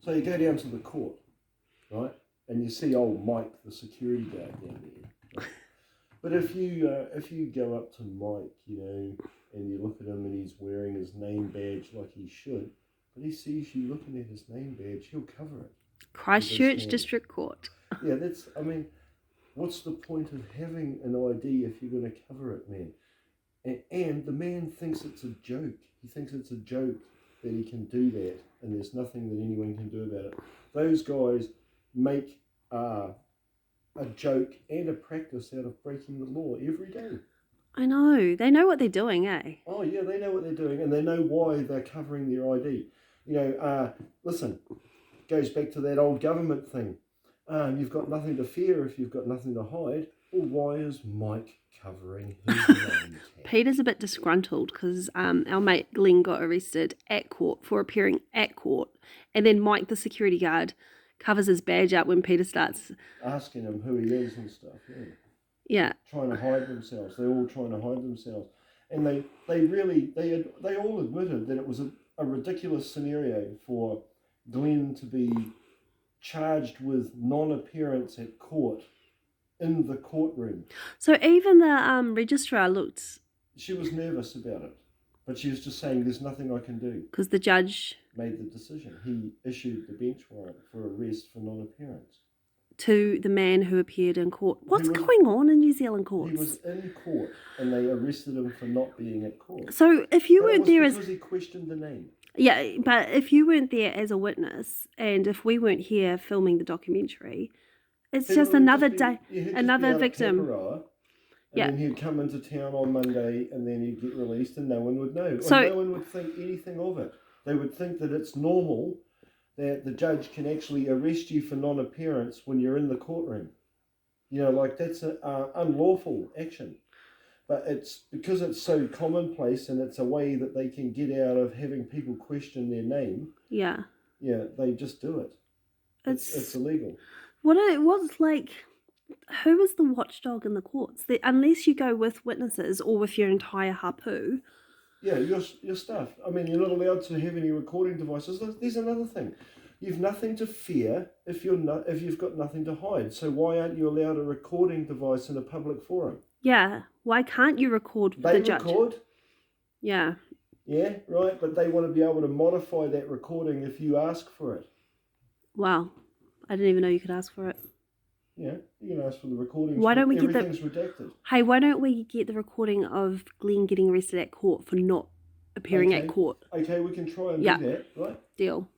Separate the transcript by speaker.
Speaker 1: So you go down to the court, right? And you see old Mike, the security guard down there. Right? But if you go up to Mike, and you look at him and he's wearing his name badge like he should, but he sees you looking at his name badge, he'll cover it.
Speaker 2: CHRISTCHURCH District Court.
Speaker 1: Yeah, what's the point of having an ID if you're going to cover it, man? And the man thinks it's a joke. He thinks it's a joke that he can do that, and there's nothing that anyone can do about it. Those guys make a joke and a practice out of breaking the law every day.
Speaker 2: I know. They know what they're doing, eh?
Speaker 1: Oh, yeah, they know what they're doing, and they know why they're covering their ID. Listen, goes back to that old government thing. You've got nothing to fear if you've got nothing to hide. Well, why is Mike covering his name?
Speaker 2: Peter's a bit disgruntled because our mate Glenn got arrested at court for appearing at court, and then Mike, the security guard, covers his badge up when Peter starts
Speaker 1: asking him who he is and stuff.
Speaker 2: Yeah.
Speaker 1: Trying to hide themselves. They're all trying to hide themselves, and they all admitted that it was a ridiculous scenario for Glenn to be charged with non-appearance at court in the courtroom.
Speaker 2: So even the registrar looked...
Speaker 1: She was nervous about it, but she was just saying there's nothing I can do.
Speaker 2: Because the judge...
Speaker 1: made the decision. He issued the bench warrant for arrest for non-appearance.
Speaker 2: To the man who appeared in court. What's going on in New Zealand courts?
Speaker 1: He was in court and they arrested him for not being at court.
Speaker 2: So if you weren't there
Speaker 1: because he questioned the name.
Speaker 2: Yeah, but if you weren't there as a witness, and if we weren't here filming the documentary, it's just another day, another victim.
Speaker 1: Then he'd come into town on Monday and then he'd get released and no one would know. So no one would think anything of it. They would think that it's normal that the judge can actually arrest you for non-appearance when you're in the courtroom. That's an unlawful action. But it's because it's so commonplace and it's a way that they can get out of having people question their name.
Speaker 2: Yeah.
Speaker 1: Yeah, they just do it. It's illegal.
Speaker 2: Who is the watchdog in the courts? Unless you go with witnesses or with your entire hapu.
Speaker 1: Yeah, your stuff. I mean, you're not allowed to have any recording devices. There's another thing. You've nothing to fear if you've got nothing to hide. So why aren't you allowed a recording device in a public forum?
Speaker 2: Yeah. Why can't you record the judge?
Speaker 1: They record? Yeah.
Speaker 2: Yeah,
Speaker 1: right. But they want to be able to modify that recording if you ask for it.
Speaker 2: Wow. I didn't even know you could ask for it.
Speaker 1: Yeah, you can ask for the recording.
Speaker 2: Why don't we get
Speaker 1: everything's redacted.
Speaker 2: Hey, why don't we get the recording of Glenn getting arrested at court for not appearing at court?
Speaker 1: Okay, we can try and do that, right?
Speaker 2: Deal.